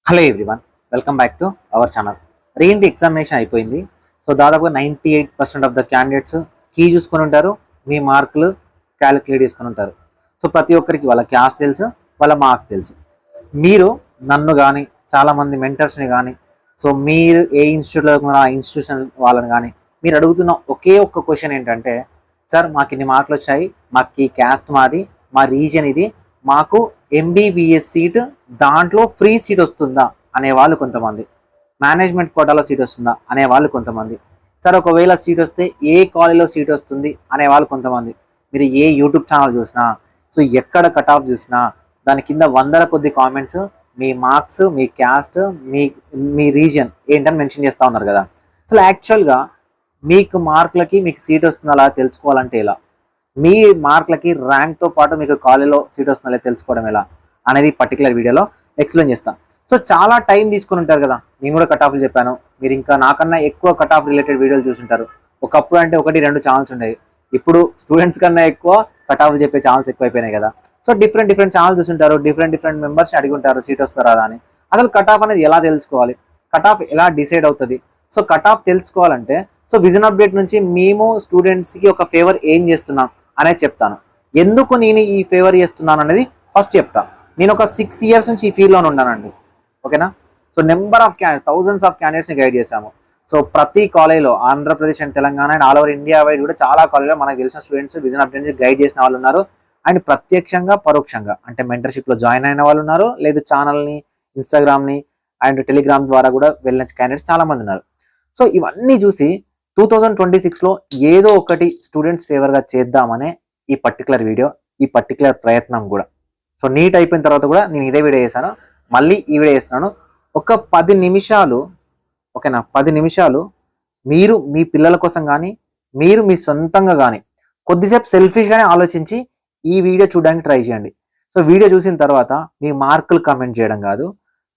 Hello everyone, welcome back to our channel. Reentry examination అయిపోయింది. So దాదాపుగా 98% of the candidates key చూసుకొని ఉంటారు, మీ మార్కులు క్యాలిక్యులేట్ చేసుకొని ఉంటారు. సో ప్రతి ఒక్కరికి వాళ్ళ క్యాస్ తెలుసు, వాళ్ళ మార్క్స్ తెలుసు. మీరు నన్ను కానీ చాలామంది మెంటర్స్ని కానీ, సో మీరు ఏ ఇన్స్టిట్యూట్లో ఆ ఇన్స్టిట్యూషన్ వాళ్ళని కానీ మీరు అడుగుతున్న ఒకే ఒక్క క్వశ్చన్ ఏంటంటే, సార్ మాకు ఇన్ని మార్కులు వచ్చాయి, మాకు ఈ క్యాస్ట్ మాది, మా రీజన్ ఇది, మాకు ఎంబీబీఎస్ సీట్ దాంట్లో ఫ్రీ సీట్ వస్తుందా అనేవాళ్ళు కొంతమంది, మేనేజ్మెంట్ కోటాలో సీట్ వస్తుందా అనేవాళ్ళు కొంతమంది, సార్ ఒకవేళ సీట్ వస్తే ఏ కాలేజీలో సీట్ వస్తుంది అనేవాళ్ళు కొంతమంది. మీరు ఏ యూట్యూబ్ ఛానల్ చూసినా, సో ఎక్కడ కట్ ఆఫ్ చూసినా దాని కింద వందల కొద్ది కామెంట్స్ మీ మార్క్స్, మీ క్యాస్ట్, మీ రీజన్ ఏంటని మెన్షన్ చేస్తూ ఉన్నారు కదా. అసలు యాక్చువల్గా మీకు మార్కులకి మీకు సీట్ వస్తుందా అలా తెలుసుకోవాలంటే ఎలా, మీ మార్కులకి ర్యాంక్తో పాటు మీకు కాలేజీలో సీట్ వస్తుందా తెలుసుకోవడం ఎలా అనేది పర్టికులర్ వీడియోలో ఎక్స్ప్లెయిన్ చేస్తాను. సో చాలా టైం తీసుకుని ఉంటారు కదా, నేను కూడా కట్ ఆఫ్లు చెప్పాను, మీరు ఇంకా నాకన్నా ఎక్కువ కట్ ఆఫ్ రిలేటెడ్ వీడియోలు చూసుంటారు. ఒకప్పుడు అంటే 1-2 ఛానల్స్ ఉండేవి, ఇప్పుడు స్టూడెంట్స్ కన్నా ఎక్కువ కట్ ఆఫ్ చెప్పే ఛానల్స్ ఎక్కువైపోయినాయి కదా. సో డిఫరెంట్ ఛానల్స్ చూసుంటారు, డిఫరెంట్ మెంబర్స్ని అడిగి ఉంటారు సీట్ వస్తారా అని. అసలు కట్ ఆఫ్ అనేది ఎలా తెలుసుకోవాలి, కట్ ఆఫ్ ఎలా డిసైడ్ అవుతుంది. సో కట్ ఆఫ్ తెలుసుకోవాలంటే సో విజన్ అప్డేట్ నుంచి మేము స్టూడెంట్స్కి ఒక ఫేవర్ ఏం చేస్తున్నాం అనేది చెప్తాను. ఎందుకు నేను ఈ ఫేవర్ చేస్తున్నాను అనేది ఫస్ట్ చెప్తా. నేను ఒక 6 years నుంచి ఈ ఫీల్డ్లో ఉన్నానండి, ఓకేనా. So number of thousands of క్యాండిడేట్స్ని గైడ్ చేశాము. సో ప్రతి కాలేజ్లో Andhra Pradesh and Telangana and all over India wide కూడా చాలా కాలేజ్లో మనకు తెలిసిన స్టూడెంట్స్ విజన్ అప్డేట్ నుంచి గైడ్ చేసిన వాళ్ళు ఉన్నారు. అండ్ ప్రత్యక్షంగా పరోక్షంగా అంటే మెంటర్షిప్లో జాయిన్ అయిన వాళ్ళు ఉన్నారు, లేదు ఛానల్ని, ఇన్స్టాగ్రామ్ని అండ్ టెలిగ్రామ్ ద్వారా కూడా వెళ్ళిన క్యాండిడేట్స్ చాలామంది ఉన్నారు. సో ఇవన్నీ చూసి 2026లో ఏదో ఒకటి స్టూడెంట్స్ ఫేవర్గా చేద్దామనే ఈ పర్టికులర్ వీడియో, ఈ పర్టికులర్ ప్రయత్నం కూడా. సో నీట్ అయిపోయిన తర్వాత కూడా నేను ఇదే వీడియో చేశాను, మళ్ళీ ఈ వీడియో చేస్తున్నాను. ఒక 10 నిమిషాలు, ఓకేనా, 10 నిమిషాలు మీరు మీ పిల్లల కోసం కానీ, మీరు మీ సొంతంగా కానీ కొద్దిసేపు సెల్ఫిష్గానే ఆలోచించి ఈ వీడియో చూడడానికి ట్రై చేయండి. సో వీడియో చూసిన తర్వాత మీ మార్కులు కమెంట్ చేయడం కాదు,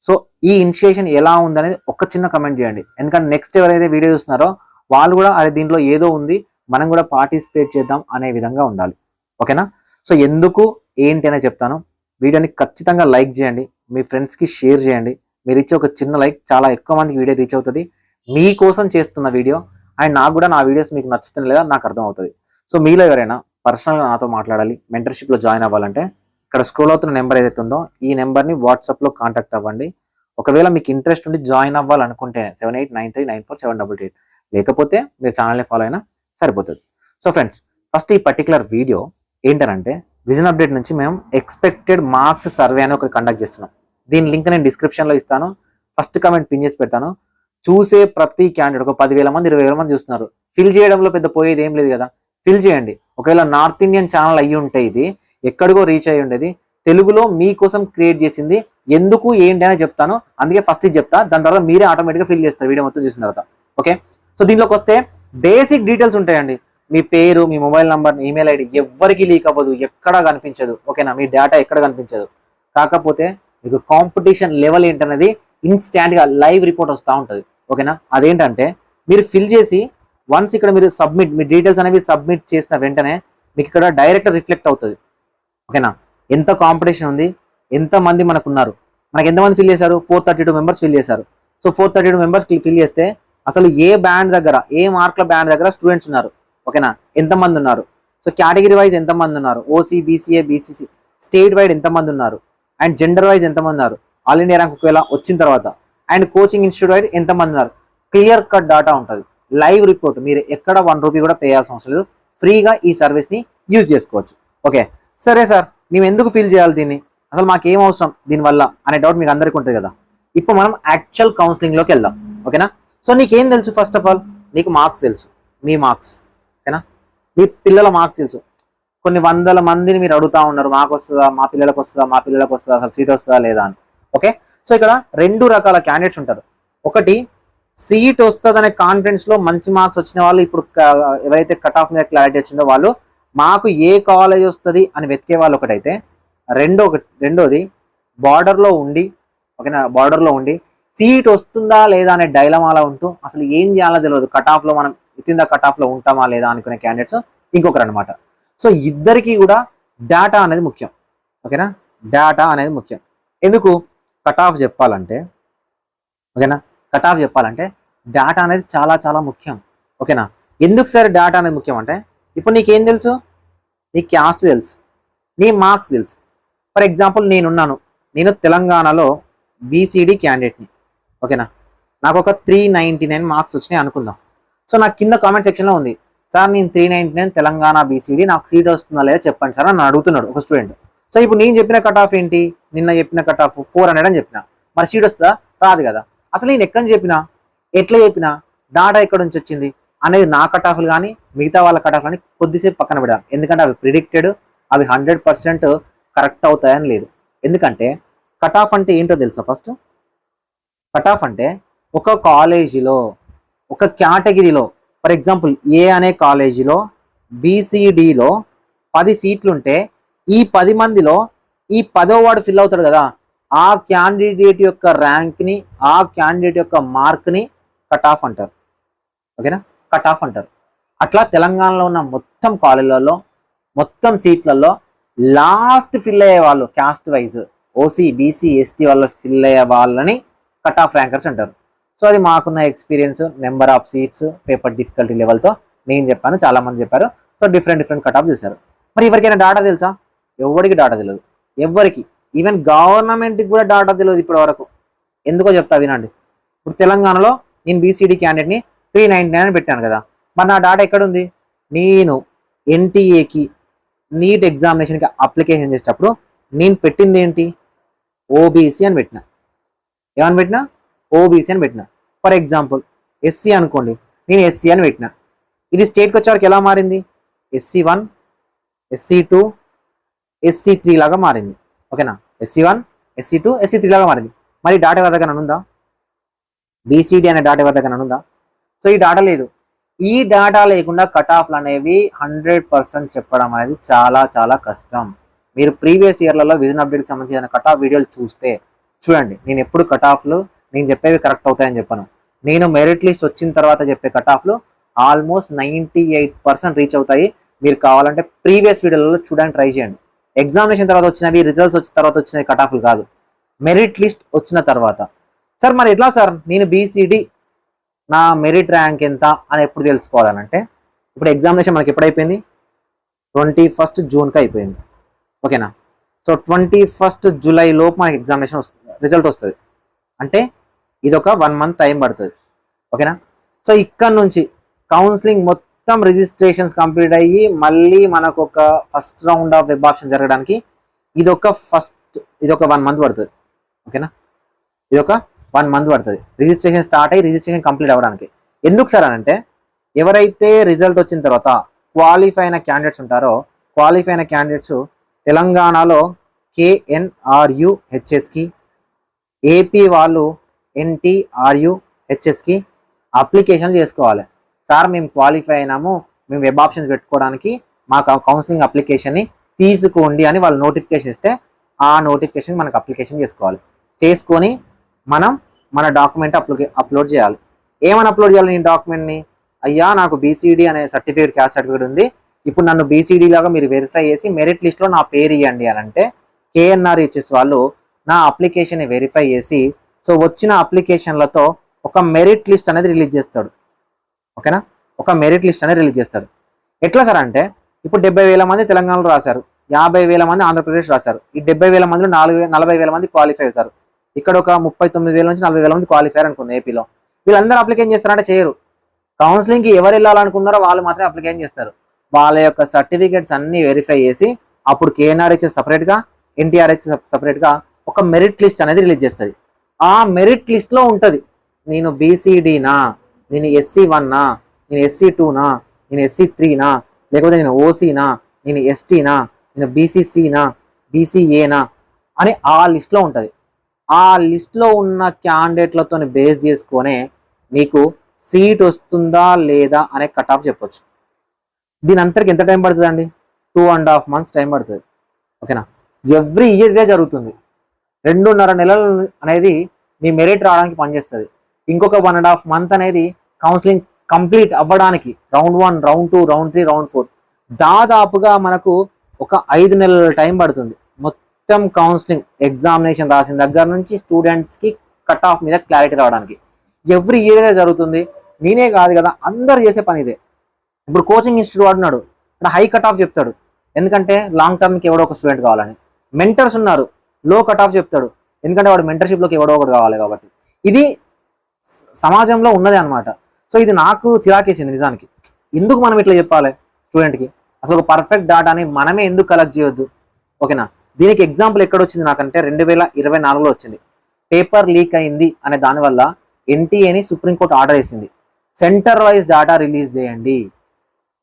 సో ఈ ఇనిషియేషన్ ఎలా ఉందనేది ఒక చిన్న కమెంట్ చేయండి. ఎందుకంటే నెక్స్ట్ ఎవరైతే వీడియో చూస్తున్నారో వాళ్ళు కూడా అదే దీంట్లో ఏదో ఉంది, మనం కూడా పార్టిసిపేట్ చేద్దాం అనే విధంగా ఉండాలి, ఓకేనా. సో ఎందుకు ఏంటి అనేది చెప్తాను. వీడియోని ఖచ్చితంగా లైక్ చేయండి, మీ ఫ్రెండ్స్కి షేర్ చేయండి. మీరు ఇచ్చే ఒక చిన్న లైక్ చాలా ఎక్కువ మందికి వీడియో రీచ్ అవుతుంది. మీకోసం చేస్తున్న వీడియో అండ్ నాకు కూడా నా వీడియోస్ మీకు నచ్చుతుంది లేదా నాకు అర్థం అవుతుంది. సో మీలో ఎవరైనా పర్సనల్గా నాతో మాట్లాడాలి, మెంటర్షిప్లో జాయిన్ అవ్వాలంటే ఇక్కడ స్క్రోల్ అవుతున్న నెంబర్ ఏదైతే ఉందో ఈ నెంబర్ని వాట్సాప్లో కాంటాక్ట్ అవ్వండి. ఒకవేళ మీకు ఇంట్రెస్ట్ ఉండి జాయిన్ అవ్వాలనుకుంటే 7893947888, లేకపోతే మీరు ఛానల్ని ఫాలో అయినా సరిపోతుంది. సో ఫ్రెండ్స్, ఫస్ట్ ఈ పర్టికులర్ వీడియో ఏంటంటే విజన్ అప్డేట్ నుంచి మేము ఎక్స్పెక్టెడ్ మార్క్స్ సర్వే అని ఒకటి కండక్ట్ చేస్తున్నాం. దీని లింక్ నేను డిస్క్రిప్షన్లో ఇస్తాను, ఫస్ట్ కమెంట్ పిన్ చేసి పెడతాను. చూసే ప్రతి క్యాండిడేట్ ఒక 10,000 మంది 20,000 మంది చూస్తున్నారు, ఫిల్ చేయడంలో పెద్ద పోయేది ఏం లేదు కదా, ఫిల్ చేయండి. ఒకవేళ నార్త్ ఇండియన్ ఛానల్ అయ్యి ఉంటే ఇది ఎక్కడికో రీచ్ అయ్యి ఉండేది, తెలుగులో మీకోసం క్రియేట్ చేసింది, ఎందుకు ఏంటి అని చెప్తాను. అందుకే ఫస్ట్ ఇది చెప్తా, దాని తర్వాత మీరే ఆటోమేటిక్గా ఫిల్ చేస్తారు వీడియో మొత్తం చూసిన తర్వాత, ఓకే. సో దీంట్లోకి వస్తే బేసిక్ డీటెయిల్స్ ఉంటాయండి. మీ పేరు, మీ మొబైల్ నంబర్, ఈమెయిల్ ఐడి ఎవ్వరికి లీక్ అవ్వదు, ఎక్కడ కనిపించదు, ఓకేనా. మీ డేటా ఎక్కడ కనిపించదు. కాకపోతే మీకు కాంపిటీషన్ లెవెల్ ఏంటనేది ఇన్స్టాంట్గా లైవ్ రిపోర్ట్ వస్తూ ఉంటుంది, ఓకేనా. అదేంటంటే మీరు ఫిల్ చేసి వన్స్ ఇక్కడ మీరు సబ్మిట్, మీ డీటెయిల్స్ అనేవి సబ్మిట్ చేసిన వెంటనే మీకు ఇక్కడ డైరెక్ట్ రిఫ్లెక్ట్ అవుతుంది, ఓకేనా. ఎంత కాంపిటీషన్ ఉంది, ఎంతమంది మనకు ఉన్నారు, మనకి ఎంతమంది ఫిల్ చేశారు, 432 మెంబర్స్ ఫిల్ చేశారు. సో 432 మెంబర్స్ ఫిల్ చేస్తే అసలు ఏ బ్యాండ్ దగ్గర, ఏ మార్కుల బ్యాండ్ దగ్గర స్టూడెంట్స్ ఉన్నారు, ఓకేనా, ఎంతమంది ఉన్నారు. సో కేటగిరీ వైజ్ ఎంతమంది ఉన్నారు, OC, BCA, BCC, state wide ఎంతమంది ఉన్నారు, అండ్ జెండర్ వైజ్ ఎంతమంది ఉన్నారు, ఆల్ ఇండియా ర్యాంక్ ఒకవేళ వచ్చిన తర్వాత, అండ్ కోచింగ్ ఇన్స్టిట్యూట్ వైడ్ ఎంతమంది ఉన్నారు, క్లియర్ కట్ డాటా ఉంటుంది, లైవ్ రిపోర్ట్. మీరు ఎక్కడ 1 రూపీ కూడా పే చేయాల్సిన అవసరం లేదు, ఫ్రీగా ఈ సర్వీస్ని యూజ్ చేసుకోవచ్చు, ఓకే. సరే సార్, మేము ఎందుకు ఫీల్ చేయాలి దీన్ని, అసలు మాకు ఏం అవసరం దీనివల్ల అనే డౌట్ మీకు అందరికీ ఉంటుంది కదా. ఇప్పుడు మనం యాక్చువల్ కౌన్సిలింగ్లోకి వెళ్దాం, ఓకేనా. సో నీకేం తెలుసు, ఫస్ట్ ఆఫ్ ఆల్ నీకు మార్క్స్ తెలుసు, మీ మార్క్స్, ఓకేనా. మీ పిల్లల మార్క్స్ తెలుసు. కొన్ని వందల మందిని మీరు అడుగుతూ ఉన్నారు, మాకు వస్తుందా, మా పిల్లలకు వస్తుందా, మా పిల్లలకు వస్తుందా, అసలు సీట్ వస్తుందా లేదా అని, ఓకే. సో ఇక్కడ 2 రకాల క్యాండిడేట్స్ ఉంటారు. ఒకటి సీట్ వస్తుందనే కాన్ఫిడెన్స్లో మంచి మార్క్స్ వచ్చిన వాళ్ళు, ఇప్పుడు ఎవరైతే కట్ ఆఫ్ మీద క్లారిటీ వచ్చిందో వాళ్ళు మాకు ఏ కాలేజ్ వస్తుంది అని వెతికే వాళ్ళు ఒకటైతే, రెండోది బార్డర్లో ఉండి, ఓకేనా, బార్డర్లో ఉండి సీట్ వస్తుందా లేదా అనే డైలమాలా ఉంటూ అసలు ఏం చేయాలో తెలియదు, కట్ ఆఫ్లో మనం వితిన్ కట్ ఆఫ్లో ఉంటామా లేదా అనుకునే క్యాండిడేట్స్ ఇంకొకరు అనమాట. సో ఇద్దరికి కూడా డేటా అనేది ముఖ్యం, ఓకేనా. డేటా అనేది ముఖ్యం. ఎందుకు కట్ ఆఫ్ చెప్పాలంటే ఓకేనా. కట్ ఆఫ్ చెప్పాలంటే డేటా అనేది చాలా చాలా ముఖ్యం. ఓకేనా. ఎందుకు సార్ డేటా అనేది ముఖ్యం అంటే, ఇప్పుడు నీకేం తెలుసు, నీ క్యాస్ట్ తెలుసు, నీ మార్క్స్ తెలుసు. ఫర్ ఎగ్జాంపుల్ నేను తెలంగాణలో బీసీడీ క్యాండిడేట్ని. ఓకేనా. నాకు ఒక 399 మార్క్స్ వచ్చినాయి అనుకుందాం. సో నాకు కింద కామెంట్ సెక్షన్లో ఉంది, సార్ నేను 399 తెలంగాణ బీసీడీ, నాకు సీట్ వస్తుందా లేదా చెప్పండి సార్ అని అడుగుతున్నాడు ఒక స్టూడెంట్. సో ఇప్పుడు నేను చెప్పిన కట్ ఆఫ్ ఏంటి, నిన్న చెప్పిన కట్ ఆఫ్ 400 అని చెప్పిన, మరి సీట్ వస్తుందా, రాదు కదా. అసలు నేను ఎక్కడి నుంచి చెప్పినా, ఎట్లా చెప్పినా, డాటా ఎక్కడి నుంచి వచ్చింది అనేది నా కట్ ఆఫ్లు కానీ మిగతా వాళ్ళ కట్ ఆఫ్ కానీ కొద్దిసేపు పక్కన పెడదాం. ఎందుకంటే అవి ప్రిడిక్టెడ్, అవి 100% కరెక్ట్ అవుతాయని లేదు. ఎందుకంటే కట్ ఆఫ్ అంటే ఏంటో తెలుసా. ఫస్ట్ కట్ ఆఫ్ అంటే ఒక కాలేజీలో ఒక కేటగిరీలో, ఫర్ ఎగ్జాంపుల్ ఏ అనే కాలేజీలో బీసీడీలో 10 సీట్లుంటే ఈ 10 మందిలో ఈ 10వ వాడు ఫిల్ అవుతాడు కదా, ఆ క్యాండిడేట్ యొక్క ర్యాంక్ని, ఆ క్యాండిడేట్ యొక్క మార్క్ని కట్ ఆఫ్ అంటారు. ఓకేనా, కట్ ఆఫ్ అంటారు. అట్లా తెలంగాణలో ఉన్న మొత్తం కాలేజీలలో మొత్తం సీట్లలో లాస్ట్ ఫిల్ అయ్యే వాళ్ళు, caste wise OC BC ST వాళ్ళు ఫిల్ అయ్యే వాళ్ళని కట్ ఆఫ్ ర్యాంకర్స్ అంటారు. సో అది మాకున్న experience, number of seats, paper difficulty లెవెల్తో నేను చెప్పాను, చాలా మంది చెప్పారు. సో డిఫరెంట్ కట్ ఆఫ్ చూశారు. మరి ఎవరికైనా డాటా తెలుసా? ఎవరికి డాటా తెలియదు. ఎవరికి, ఈవెన్ గవర్నమెంట్కి కూడా డాటా తెలియదు ఇప్పటి వరకు. ఎందుకో చెప్తా వినండి. ఇప్పుడు తెలంగాణలో నేను బీసీడీ క్యాండిడేట్ని 399 పెట్టాను కదా, మరి నా డాటా ఎక్కడుంది? నేను ఎన్టీఏకి నీట్ ఎగ్జామినేషన్కి అప్లికేషన్ చేసేటప్పుడు నేను పెట్టింది ఏంటి? ఓబీసీ అని పెట్టిన. ఏమని పెట్టినా? ఓబీసీ అని పెట్టిన. ఫర్ ఎగ్జాంపుల్ ఎస్సీ అనుకోండి, నేను ఎస్సీ అని పెట్టిన. ఇది స్టేట్కి వచ్చేవరకు ఎలా మారింది? SC1, SC2, SC3 లాగా మారింది. ఓకేనా, SC1, SC2, SC3 లాగా మారింది. మరి డాటా ఎవరి దగ్గర ఉందా? బీసీడీ అనే డాటా ఎవరి దగ్గర ఉందా? సో ఈ డాటా లేదు. ఈ డాటా లేకుండా కట్ ఆఫ్లు అనేవి 100% చెప్పడం అనేది చాలా చాలా కష్టం. మీరు ప్రీవియస్ ఇయర్లలో విజన్ అప్డేట్కి సంబంధించిన కట్ ఆఫ్ వీడియోలు చూడండి. నేను ఎప్పుడు కట్ ఆఫ్లు నేను చెప్పేవి కరెక్ట్ అవుతాయని చెప్పాను. నేను మెరిట్ లిస్ట్ వచ్చిన తర్వాత చెప్పే కట్ ఆఫ్లు ఆల్మోస్ట్ 98% రీచ్ అవుతాయి. మీరు కావాలంటే ప్రీవియస్ వీడియోలలో చూడడానికి ట్రై చేయండి. ఎగ్జామినేషన్ తర్వాత వచ్చినవి, రిజల్ట్స్ వచ్చిన తర్వాత వచ్చినవి కట్ ఆఫ్లు కాదు, మెరిట్ లిస్ట్ వచ్చిన తర్వాత. సార్ మరి ఎట్లా సార్ నేను బీసీడీ నా మెరిట్ ర్యాంక్ ఎంత అని ఎప్పుడు తెలుసుకోవాలనంటే, ఇప్పుడు ఎగ్జామినేషన్ మనకి ఎప్పుడైపోయింది? 21 జూన్కి అయిపోయింది. ఓకేనా. సో 21 జూలై లోపు మనకి ఎగ్జామినేషన్ వస్తుంది, రిజల్ట్ వస్తుంది. అంటే ఇది ఒక 1 మంత్ టైం పడుతుంది. ఓకేనా. సో ఇక్కడ నుంచి కౌన్సిలింగ్ మొత్తం రిజిస్ట్రేషన్స్ కంప్లీట్ అయ్యి మళ్ళీ మనకు ఒక first round of web option జరగడానికి ఇదొక 1 మంత్ పడుతుంది. ఓకేనా, ఇదొక 1 మంత్ పడుతుంది రిజిస్ట్రేషన్ స్టార్ట్ అయ్యి రిజిస్ట్రేషన్ కంప్లీట్ అవ్వడానికి. ఎందుకు సార్ అని అంటే, ఎవరైతే రిజల్ట్ వచ్చిన తర్వాత క్వాలిఫై అయిన క్యాండిడేట్స్ ఉంటారో, క్వాలిఫై అయిన క్యాండిడేట్స్ తెలంగాణలో KNRUHSకి, ఏపీ వాళ్ళు NTRUHSకి అప్లికేషన్ చేసుకోవాలి. సార్ మేము క్వాలిఫై అయినాము, మేము వెబ్ ఆప్షన్స్ పెట్టుకోవడానికి మా కౌన్సిలింగ్ అప్లికేషన్ని తీసుకోండి అని వాళ్ళు నోటిఫికేషన్ ఇస్తే, ఆ నోటిఫికేషన్ మనకు అప్లికేషన్ చేసుకొని మనం మన డాక్యుమెంట్ అప్లోడ్ చేయాలి. ఏమని అప్లోడ్ చేయాలి? నేను డాక్యుమెంట్ని, అయ్యా నాకు బీసీడీ అనే సర్టిఫికేట్, క్యాస్ట్ సర్టిఫికేట్ ఉంది, ఇప్పుడు నన్ను బీసీడీ లాగా మీరు వెరిఫై చేసి మెరిట్ లిస్ట్లో నా పేరు ఇవ్వండి అని అంటే, KNRHS వాళ్ళు నా అప్లికేషన్ని వెరిఫై చేసి, సో వచ్చిన అప్లికేషన్లతో ఒక మెరిట్ లిస్ట్ అనేది రిలీజ్ చేస్తాడు. ఓకేనా, ఒక మెరిట్ లిస్ట్ అనేది రిలీజ్ చేస్తాడు. ఎట్లా సార్ అంటే, ఇప్పుడు 70,000 మంది తెలంగాణలో రాశారు, 50,000 మంది ఆంధ్రప్రదేశ్ రాశారు. ఈ 70,000 మందిలో 40,000 మంది క్వాలిఫై అవుతారు. ఇక్కడ ఒక 39,000 నుంచి 40,000 మంది క్వాలిఫై అనుకుంది ఏపీలో. వీళ్ళందరూ అప్లికేషన్ చేస్తారంటే చేయరు. కౌన్సిలింగ్కి ఎవరు వెళ్ళాలనుకున్నారో వాళ్ళు మాత్రమే అప్లికేషన్ చేస్తారు. వాళ్ళ యొక్క సర్టిఫికేట్స్ అన్ని వెరిఫై చేసి అప్పుడు KNRHS సపరేట్గా, NTRHS సపరేట్గా ఒక మెరిట్ లిస్ట్ అనేది రిలీజ్ చేస్తుంది. ఆ మెరిట్ లిస్ట్లో ఉంటుంది, నేను బీసీడీనా, నేను SC1నా, నేను SC2నా, నేను SC3నా, లేకపోతే నేను ఓసీనా, నేను ఎస్టీనా, నేను బీసీసీనా, బీసీఏనా అని ఆ లిస్ట్లో ఉంటుంది. ఆ లిస్ట్లో ఉన్న క్యాండిడేట్లతో బేస్ చేసుకొనే మీకు సీట్ వస్తుందా లేదా అనే కట్ ఆఫ్ చెప్పొచ్చు. దీని అంతరికి ఎంత టైం పడుతుంది అండి? 2.5 months టైం పడుతుంది. ఓకేనా, ఎవ్రీ ఇయర్ ఇదే జరుగుతుంది. 2.5 నెలలు అనేది మీ మెరిట్ రావడానికి పనిచేస్తుంది. ఇంకొక 1.5 month అనేది కౌన్సిలింగ్ కంప్లీట్ అవ్వడానికి, రౌండ్ 1, రౌండ్ 2, రౌండ్ 3, రౌండ్ 4, దాదాపుగా మనకు ఒక 5 నెలల టైం పడుతుంది. మొత్తం కౌన్సిలింగ్ ఎగ్జామినేషన్ రాసిన దగ్గర నుంచి స్టూడెంట్స్కి కట్ ఆఫ్ మీద క్లారిటీ రావడానికి. ఎవ్రీ ఇయర్ జరుగుతుంది, నేనే కాదు కదా, అందరు చేసే పని ఇదే. ఇప్పుడు కోచింగ్ ఇన్స్టిట్యూట్ వాడున్నాడు, ఇక్కడ హై కట్ ఆఫ్ చెప్తాడు, ఎందుకంటే లాంగ్ టర్మ్కి ఎవడో ఒక స్టూడెంట్ కావాలని. మెంటర్స్ ఉన్నారు, లో కట్ ఆఫ్ చెప్తాడు, ఎందుకంటే వాడు మెంటర్షిప్లోకి ఎవడో ఒకటి కావాలి కాబట్టి. ఇది సమాజంలో ఉన్నదే అనమాట. సో ఇది నాకు చిరాకేసింది నిజానికి. ఎందుకు మనం ఇట్లా చెప్పాలి స్టూడెంట్కి? అసలు ఒక పర్ఫెక్ట్ డాటాని మనమే ఎందుకు కలెక్ట్ చేయొద్దు? ఓకేనా. దీనికి ఎగ్జాంపుల్ ఎక్కడ వచ్చింది నాకంటే 2024లో వచ్చింది. పేపర్ లీక్ అయింది అనే దానివల్ల ఎన్టీఏని సుప్రీంకోర్టు ఆర్డర్ వేసింది, సెంటర్ వైజ్ డాటా రిలీజ్ చేయండి.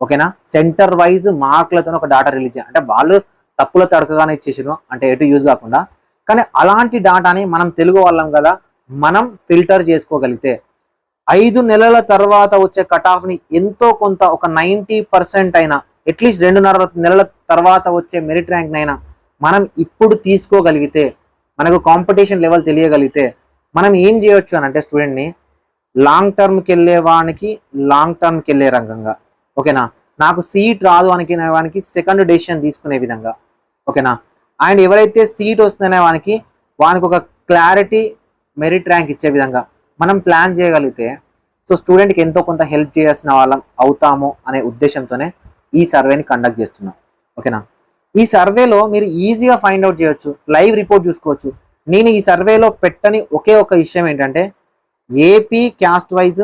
ఓకేనా, సెంటర్ వైజ్ మార్కులతో ఒక డాటా రిలీజ్ చేయండి. అంటే వాళ్ళు తప్పుల తడకగానే ఇచ్చేసారు, అంటే ఎటు యూజ్ కాకుండా. కానీ అలాంటి డాటాని మనం తెలుగు వాళ్ళం కదా, మనం ఫిల్టర్ చేసుకోగలిగితే 5 నెలల తర్వాత వచ్చే కట్ ఆఫ్ని ఎంతో కొంత ఒక 90% అయినా, అట్లీస్ట్ 2.5 నెలల తర్వాత వచ్చే మెరిట్ ర్యాంక్ అయినా మనం ఇప్పుడు తీసుకోగలిగితే, మనకు కాంపిటీషన్ లెవెల్ తెలియగలిగితే మనం ఏం చేయొచ్చు అని అంటే స్టూడెంట్ని లాంగ్ టర్మ్కి వెళ్ళే వానికి లాంగ్ టర్మ్కి వెళ్ళే రంగంగా, ఓకేనా, నాకు సీట్ రాదు అనుకునే వానికి సెకండ్ డెసిషన్ తీసుకునే విధంగా, ఓకేనా. అండ్ ఎవరైతే సీట్ వస్తుందనే వానికి ఒక క్లారిటీ మెరిట్ ర్యాంక్ ఇచ్చే విధంగా మనం ప్లాన్ చేయగలిగితే, సో స్టూడెంట్కి ఎంతో కొంత హెల్ప్ చేయాల్సిన వాళ్ళం అవుతాము అనే ఉద్దేశంతోనే ఈ సర్వేని కండక్ట్ చేస్తున్నాం. ఓకేనా, ఈ సర్వేలో మీరు ఈజీగా ఫైండ్ అవుట్ చేయొచ్చు, లైవ్ రిపోర్ట్ చూసుకోవచ్చు. నేను ఈ సర్వేలో పెట్టని ఒకే ఒక విషయం ఏంటంటే AP caste wise,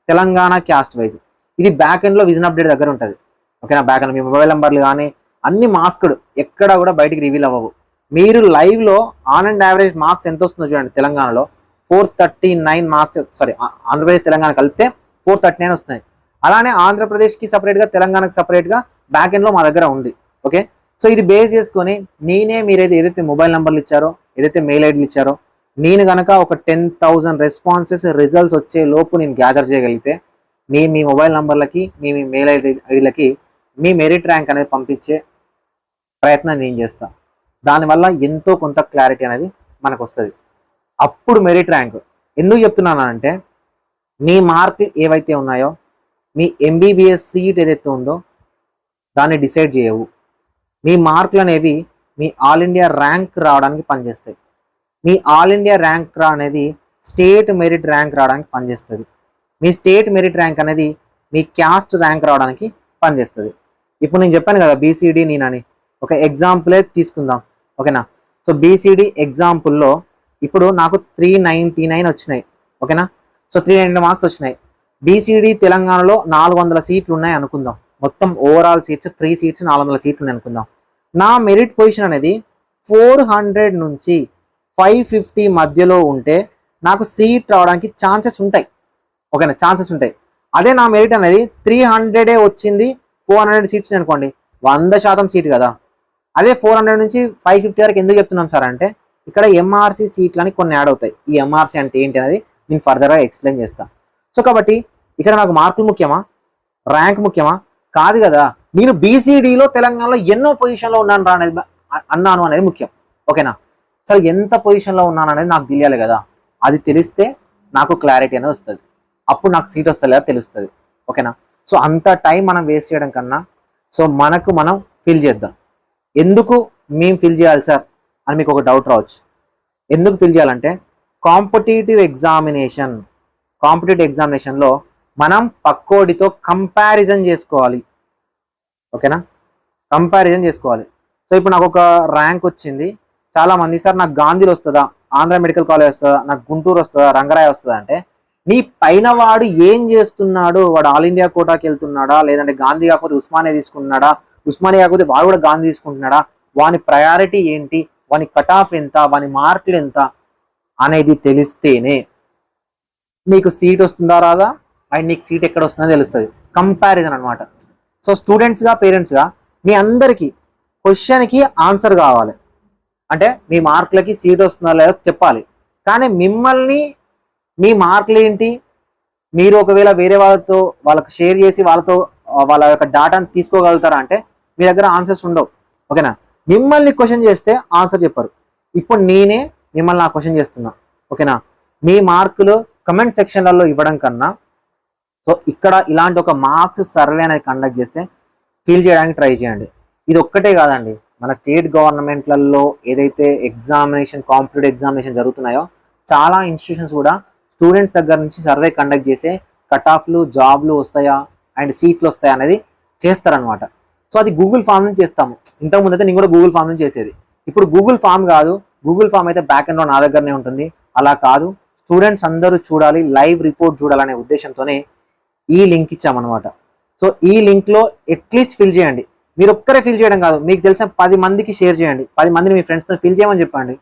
Telangana caste wise. ఇది బ్యాక్ ఎండ్లో విజన్ అప్డేట్ దగ్గర ఉంటుంది. ఓకేనా, బ్యాక్ ఎండ్ మీ మొబైల్ నెంబర్లు కానీ అన్ని మాస్క్డ్, ఎక్కడ కూడా బయటికి రివీల్ అవ్వవు. మీరు లైవ్లో ఆన్ అండ్ యావరేజ్ మార్క్స్ ఎంత వస్తుందో చూడండి. తెలంగాణలో 439 మార్క్స్, సారీ ఆంధ్రప్రదేశ్ తెలంగాణ కలిపితే 439 వస్తున్నాయి. అలానే ఆంధ్రప్రదేశ్కి సపరేట్గా, తెలంగాణకి సపరేట్గా బ్యాక్ ఎండ్లో మా దగ్గర ఉంది. ఓకే, సో ఇది బేస్ చేసుకొని ఏదైతే మొబైల్ నెంబర్లు ఇచ్చారో, ఏదైతే మెయిల్ ఐడీలు ఇచ్చారో, నేను కనుక ఒక 10,000 రెస్పాన్సెస్ రిజల్ట్స్ వచ్చే లోపు నేను గ్యాదర్ చేయగలిగితే మీ మొబైల్ నంబర్లకి, మీ మెయిల్ ఐడీలకి మీ మెరిట్ ర్యాంక్ అనేది పంపించే ప్రయత్నం నేను చేస్తాను. దానివల్ల ఎంతో కొంత క్లారిటీ అనేది మనకు వస్తుంది. అప్పుడు మెరిట్ ర్యాంక్ ఎందుకు చెప్తున్నానంటే, మీ మార్కులు ఏవైతే ఉన్నాయో, మీ ఎంబీబీఎస్ సీట్ ఏదైతే ఉందో దాన్ని డిసైడ్ చేయవు. మీ మార్కులు అనేవి మీ ఆల్ ఇండియా ర్యాంక్ రావడానికి పనిచేస్తాయి. మీ ఆల్ ఇండియా ర్యాంక్ అనేది స్టేట్ మెరిట్ ర్యాంక్ రావడానికి పనిచేస్తుంది. మీ స్టేట్ మెరిట్ ర్యాంక్ అనేది మీ క్యాస్ట్ ర్యాంక్ రావడానికి పనిచేస్తుంది. ఇప్పుడు నేను చెప్పాను కదా బీసీడీ నేనని, ఒక ఎగ్జాంపులే తీసుకుందాం. ఓకేనా, సో బీసీడీ ఎగ్జాంపుల్లో ఇప్పుడు నాకు 399 వచ్చినాయి. ఓకేనా, సో 390 మార్క్స్ వచ్చినాయి. బీసీడీ తెలంగాణలో 400 సీట్లు ఉన్నాయి అనుకుందాం. మొత్తం ఓవరాల్ సీట్స్ 3 సీట్స్ 400 సీట్లు ఉన్నాయి అనుకుందాం. నా మెరిట్ పొజిషన్ అనేది 400 నుంచి 550 మధ్యలో ఉంటే నాకు సీట్ రావడానికి ఛాన్సెస్ ఉంటాయి. ఓకేనా, ఛాన్సెస్ ఉంటాయి. అదే నా మెరిట్ అనేది 300 వచ్చింది, 400 సీట్స్ అనుకోండి, 100% సీట్ కదా. అదే 400 నుంచి 550 వరకు ఎందుకు చెప్తున్నాం సార్ అంటే, ఇక్కడ ఎంఆర్సీ సీట్లు అని కొన్ని యాడ్ అవుతాయి. ఈ ఎంఆర్సీ అంటే ఏంటి అనేది నేను ఫర్దర్గా ఎక్స్ప్లెయిన్ చేస్తాను. సో కాబట్టి ఇక్కడ నాకు మార్కులు ముఖ్యమా, ర్యాంక్ ముఖ్యమా? కాదు కదా. నేను బీసీడీలో తెలంగాణలో ఎన్నో పొజిషన్లో ఉన్నాను రా అనేది అన్నాను అనేది ముఖ్యం. ఓకేనా, అసలు ఎంత పొజిషన్లో ఉన్నాను అనేది నాకు తెలియాలి కదా. అది తెలిస్తే నాకు క్లారిటీ అనేది వస్తుంది. అప్పుడు నాకు సీట్ వస్తుంది లేదా తెలుస్తుంది. ఓకేనా, సో అంత టైం మనం వేస్ట్ చేయడం కన్నా సో మనకు మనం ఫిల్ చేద్దాం. ఎందుకు మేము ఫిల్ చేయాలి సార్ అని మీకు ఒక డౌట్ రావచ్చు. ఎందుకు ఫిల్ చేయాలంటే కాంపిటేటివ్ ఎగ్జామినేషన్లో మనం పక్కోడితో కంపారిజన్ చేసుకోవాలి. ఓకేనా, కంపారిజన్ చేసుకోవాలి. సో ఇప్పుడు నాకు ఒక ర్యాంక్ వచ్చింది, చాలా మంది సార్ నాకు గాంధీలో వస్తుందా, ఆంధ్ర మెడికల్ కాలేజ్ వస్తుందా, నాకు గుంటూరు వస్తుందా, రంగరాయ వస్తుందా అంటే, నీ పైన వాడు ఏం చేస్తున్నాడు, వాడు ఆల్ ఇండియా కోటాకి వెళ్తున్నాడా, లేదంటే గాంధీ కాకపోతే ఉస్మానియా తీసుకుంటున్నాడా, ఉస్మానియా కాకపోతే వాడు కూడా గాంధీ తీసుకుంటున్నాడా, వాని ప్రయారిటీ ఏంటి, వాని కట్ ఆఫ్ ఎంత, వాని మార్కులు ఎంత అనేది తెలిస్తేనే నీకు సీట్ వస్తుందా రాదా, అండ్ నీకు సీట్ ఎక్కడ వస్తుందో తెలుస్తుంది. కంపారిజన్ అనమాట. సో స్టూడెంట్స్గా, పేరెంట్స్గా మీ అందరికీ క్వశ్చన్కి ఆన్సర్ కావాలి. అంటే మీ మార్కులకి సీట్ వస్తుందా లేదో చెప్పాలి. కానీ మిమ్మల్ని మీ మార్కులు ఏంటి, మీరు ఒకవేళ వేరే వాళ్ళకి షేర్ చేసి వాళ్ళ యొక్క డాటాను తీసుకోగలుగుతారా అంటే మీ దగ్గర ఆన్సర్స్ ఉండవు. ఓకేనా, మిమ్మల్ని క్వశ్చన్ చేస్తే ఆన్సర్ చెప్పరు. ఇప్పుడు నేనే మిమ్మల్ని ఆ క్వశ్చన్ చేస్తున్నా. ఓకేనా, మీ మార్కులు కమెంట్ సెక్షన్లలో ఇవ్వడం కన్నా సో ఇక్కడ ఇలాంటి ఒక మార్క్స్ సర్వే అనేది కండక్ట్ చేస్తే ఫీల్ చేయడానికి ట్రై చేయండి. ఇది ఒక్కటే కాదండి, మన స్టేట్ గవర్నమెంట్లలో ఏదైతే కాంపిటేటివ్ ఎగ్జామినేషన్ జరుగుతున్నాయో చాలా ఇన్స్టిట్యూషన్స్ కూడా స్టూడెంట్స్ దగ్గర నుంచి సర్వే కండక్ట్ చేసే కట్ ఆఫ్లు, జాబ్లు వస్తాయా అండ్ సీట్లు వస్తాయా అనేది చేస్తారనమాట. సో అది గూగుల్ ఫామ్ నుంచి చేస్తాము. ఇంతకుముందు అయితే నేను కూడా గూగుల్ ఫామ్ నుంచి చేసేది. ఇప్పుడు గూగుల్ ఫామ్ కాదు, గూగుల్ ఫామ్ అయితే బ్యాక్ ఎండ్లో నా దగ్గరనే ఉంటుంది. అలా కాదు, స్టూడెంట్స్ అందరూ చూడాలి, లైవ్ రిపోర్ట్ చూడాలనే ఉద్దేశంతోనే ఈ లింక్ ఇచ్చామన్నమాట. సో ఈ లింక్లో అట్లీస్ట్ ఫిల్ చేయండి. మీరు ఒక్కరే ఫిల్ చేయడం కాదు, మీకు తెలిసిన 10 మందికి షేర్ చేయండి. 10 మందిని మీ ఫ్రెండ్స్తో ఫిల్ చేయమని చెప్పండి.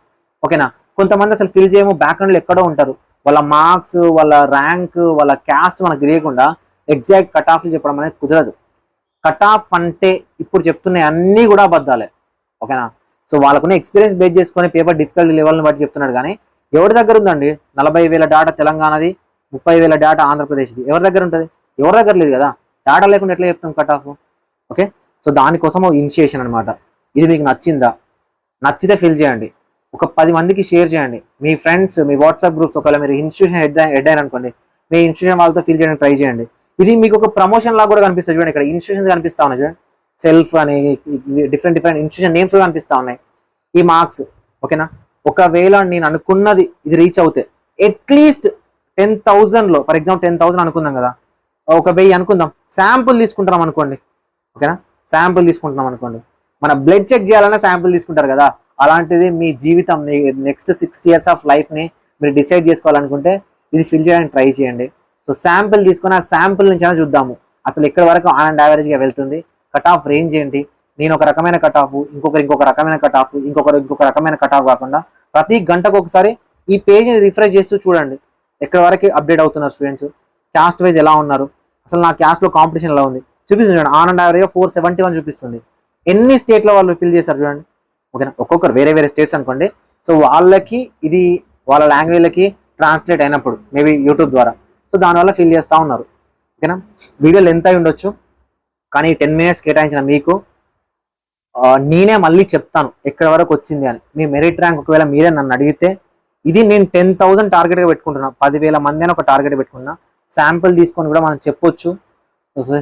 ఓకేనా? కొంతమంది అసలు ఫిల్ చేయము, బ్యాక్ ఎండ్లో ఎక్కడో ఉంటారు. వాళ్ళ మార్క్స్, వాళ్ళ ర్యాంక్, వాళ్ళ క్యాస్ట్ మనకు తెలియకుండా ఎగ్జాక్ట్ కట్ ఆఫ్లు చెప్పడం అనేది కుదరదు. కట్ ఆఫ్ అంటే ఇప్పుడు చెప్తున్నాయి అన్నీ కూడా అబద్ధాలే. ఓకేనా? సో వాళ్ళకున్న ఎక్స్పీరియన్స్ బేస్ చేసుకొని పేపర్ డిఫికల్టీ లెవెల్ని బట్టి చెప్తున్నాడు. కానీ ఎవరి దగ్గర ఉందండి 40,000 డేటా తెలంగాణది, 30,000 డేటా ఆంధ్రప్రదేశ్ది? ఎవరి దగ్గర ఉంటుంది? ఎవరి దగ్గర లేదు కదా. డేటా లేకుండా ఎట్లా చెప్తాం కట్ ఆఫ్? ఓకే, సో దానికోసం ఇనిషియేషన్ అనమాట. ఇది మీకు నచ్చిందా? నచ్చితే ఫిల్ చేయండి. ఒక 10 మందికి షేర్ చేయండి. మీ ఫ్రెండ్స్, మీ వాట్సాప్ గ్రూప్స్, ఒకవేళ మీరు ఇన్స్టిట్యూషన్ హెడ్ అయిన అనుకోండి, మీ ఇన్స్టిట్యూషన్ వాళ్ళతో ఫిల్ చేయడానికి ట్రై చేయండి. ఇది మీకు ఒక ప్రమోషన్ లాగా కూడా కనిపిస్తుంది. చూడండి, ఇక్కడ ఇన్స్టిట్యూషన్స్ కనిపిస్తా ఉన్నాయి. చూడండి, సెల్ఫ్ అని డిఫరెంట్ ఇన్స్టిట్యూషన్ నేమ్స్ కూడా కనిపిస్తా ఉన్నాయి. ఈ మార్క్స్ ఓకేనా? ఒకవేళ నేను అనుకున్నది ఇది రీచ్ అవుతే అట్లీస్ట్ 10,000లో, ఫర్ ఎగ్జాంపుల్ 10,000 అనుకుందాం కదా, 1,000 అనుకుందాం, శాంపుల్ తీసుకుంటున్నాం అనుకోండి. ఓకేనా? శాంపుల్ తీసుకుంటున్నాం అనుకోండి, మన బ్లడ్ చెక్ చేయాలన్నా శాంపుల్ తీసుకుంటారు కదా. అలాంటిది మీ జీవితం, నెక్స్ట్ 60 years ఆఫ్ లైఫ్ని మీరు డిసైడ్ చేసుకోవాలనుకుంటే ఇది ఫిల్ చేయడానికి ట్రై చేయండి. సో శాంపుల్ తీసుకొని ఆ శాంపుల్ నుంచి అయినా చూద్దాము అసలు ఎక్కడి వరకు ఆన్ అండ్ యావరేజ్గా వెళ్తుంది, కట్ ఆఫ్ రేంజ్ ఏంటి. నేను ఒక రకమైన కట్ ఆఫ్, ఇంకొక రకమైన కట్ ఆఫ్, ఇంకొక రకమైన కట్ ఆఫ్ కాకుండా ప్రతి గంటకు ఒకసారి ఈ పేజ్ని రిఫ్రెష్ చేస్తూ చూడండి ఎక్కడి వరకు అప్డేట్ అవుతున్నారు స్టూడెంట్స్, క్యాస్ట్ వైజ్ ఎలా ఉన్నారు, అసలు నా క్యాస్ట్లో కాంపిటీషన్ ఎలా ఉంది చూపిస్తుంది. చూడండి, ఆన్ అండ్ యావరేజ్గా 471 చూపిస్తుంది. ఎన్ని స్టేట్లో వాళ్ళు ఫిల్ చేశారు చూడండి. ఓకేనా? ఒక్కొక్కరు వేరే వేరే స్టేట్స్ అనుకోండి. సో వాళ్ళకి ఇది వాళ్ళ లాంగ్వేజ్లకి ట్రాన్స్లేట్ అయినప్పుడు మేబీ యూట్యూబ్ ద్వారా, సో దానివల్ల ఫిల్ చేస్తూ ఉన్నారు. ఓకేనా? వీడియో లెంత్ అయి ఉండొచ్చు, కానీ 10 minutes కేటాయించిన మీకు నేనే మళ్ళీ చెప్తాను ఎక్కడి వరకు వచ్చింది అని. మీ మెరిట్ ర్యాంక్ ఒకవేళ మీరే నన్ను అడిగితే, ఇది నేను 10,000 టార్గెట్గా పెట్టుకుంటున్నా, 10,000 మంది అని ఒక టార్గెట్ పెట్టుకున్నా. శాంపుల్ తీసుకొని కూడా మనం చెప్పొచ్చు.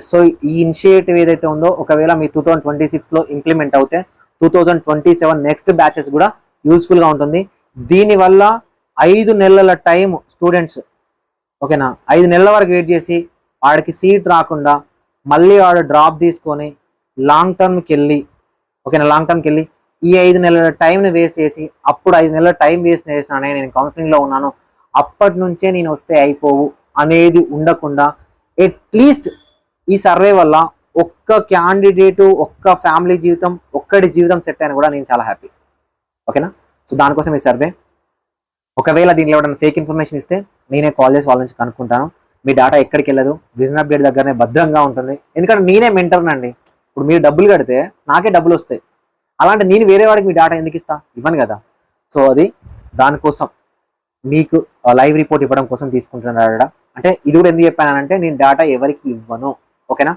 సో ఈ ఇనిషియేటివ్ ఏదైతే ఉందో ఒకవేళ మీ 2026లో ఇంప్లిమెంట్ అవుతే 2027 నెక్స్ట్ బ్యాచెస్ కూడా యూస్ఫుల్గా ఉంటుంది. దీనివల్ల 5 నెలల టైం స్టూడెంట్స్, ఓకేనా, 5 నెలల వరకు వెయిట్ చేసి వాడికి సీట్ రాకుండా మళ్ళీ వాడు డ్రాప్ తీసుకొని లాంగ్ టర్మ్కి వెళ్ళి, ఓకేనా, లాంగ్ టర్మ్కి వెళ్ళి ఈ 5 నెలల టైంని వేస్ట్ చేసి, అప్పుడు 5 నెలల టైం వేస్ట్ చేసినానే నేను కౌన్సిలింగ్లో ఉన్నాను, అప్పటి నుంచే నేను వస్తే అయిపోవు అనేది ఉండకుండా అట్లీస్ట్ ఈ సర్వే వల్ల ఒక్క క్యాండిడేటు, ఒక్క ఫ్యామిలీ జీవితం, ఒక్కడి జీవితం సెట్ అయినా కూడా నేను చాలా హ్యాపీ. ఓకేనా? సో దానికోసం ఈ సర్వే. ఒకవేళ దీనిలో ఎవరైనా ఫేక్ ఇన్ఫర్మేషన్ ఇస్తే నేనే కాల్ చేసి వాళ్ళ నుంచి కనుక్కుంటాను. మీ డేటా ఎక్కడికి వెళ్ళదు, విజన్ అప్డేట్ దగ్గరనే భద్రంగా ఉంటుంది. ఎందుకంటే నేనే మెంటర్నండి. ఇప్పుడు మీరు డబ్బులు కడితే నాకే డబ్బులు వస్తాయి. అలాంటి నేను వేరే వాడికి మీ డేటా ఎందుకు ఇస్తా? ఇవ్వను కదా. సో అది దానికోసం మీకు లైవ్ రిపోర్ట్ ఇవ్వడం కోసం తీసుకుంటున్నాడు. అంటే ఇది కూడా ఎందుకు చెప్పానంటే నేను డేటా ఎవరికి ఇవ్వను. ఓకేనా?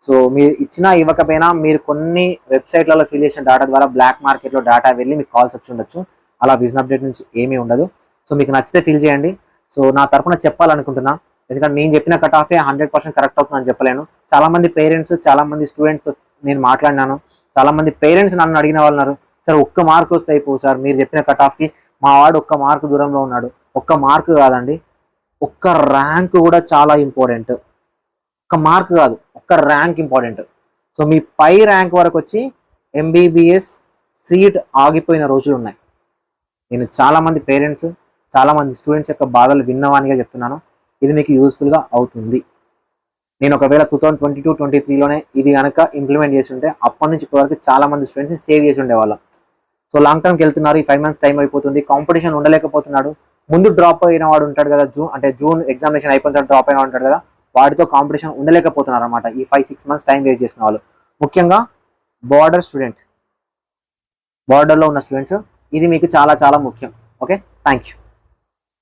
సో మీరు ఇచ్చినా ఇవ్వకపోయినా మీరు కొన్ని వెబ్సైట్లలో ఫిల్ చేసిన డేటా ద్వారా బ్లాక్ మార్కెట్లో డేటా వెళ్ళి మీకు కాల్స్ వచ్చి ఉండొచ్చు. అలా విజన్ అప్డేట్ నుంచి ఏమీ ఉండదు. సో మీకు నచ్చితే ఫిల్ చేయండి. సో నా తరఫున చెప్పాలనుకుంటున్నా, ఎందుకంటే నేను చెప్పిన కట్ ఆఫే 100% కరెక్ట్ అవుతుందని చెప్పలేను. చాలామంది పేరెంట్స్, చాలామంది స్టూడెంట్స్తో నేను మాట్లాడినాను. చాలామంది పేరెంట్స్ నన్ను అడిగిన వాళ్ళు ఉన్నారు, సార్ ఒక్క మార్క్ వస్తే అయిపోవు సార్, మీరు చెప్పిన కట్ ఆఫ్కి మా వాడు ఒక్క మార్క్ దూరంలో ఉన్నాడు. ఒక్క మార్క్ కాదండి, ఒక్క ర్యాంక్ కూడా చాలా ఇంపార్టెంట్. ఒక్క మార్క్ కాదు, ఒక్క ర్యాంక్ ఇంపార్టెంట్. సో మీ పై ర్యాంక్ వరకు వచ్చి MBBS సీట్ ఆగిపోయిన రోజులు ఉన్నాయి. నేను చాలామంది పేరెంట్స్, చాలామంది స్టూడెంట్స్ యొక్క బాధలు విన్నవానిగా చెప్తున్నాను. ఇది మీకు యూస్ఫుల్గా అవుతుంది. నేను ఒకవేళ 2022-23లోనే ఇది కనుక ఇంప్లిమెంట్ చేసి ఉంటే అప్పటి నుంచి ఇప్పటివరకు చాలామంది స్టూడెంట్స్ని సేవ్ చేసి ఉండేవాళ్ళం. సో లాంగ్ టర్మ్కి వెళ్తున్నారు, ఈ 5 months టైం అయిపోతుంది, కాంపిటీషన్ ఉండలేకపోతున్నాడు. ముందు డ్రాప్ అయిన వాడు ఉంటాడు కదా, జూన్ ఎగ్జామినేషన్ అయిపోయిన తర్వాత డ్రాప్ అయిన వాడు ఉంటాడు కదా, వాడితో కాంపిటీషన్ ఉండలేకపోతున్నారు అనమాట. ఈ 5-6 months టైం వెయిట్ చేసిన వాళ్ళు, ముఖ్యంగా బార్డర్లో ఉన్న స్టూడెంట్స్, ఇది మీకు చాలా చాలా ముఖ్యం. Okay, thank you.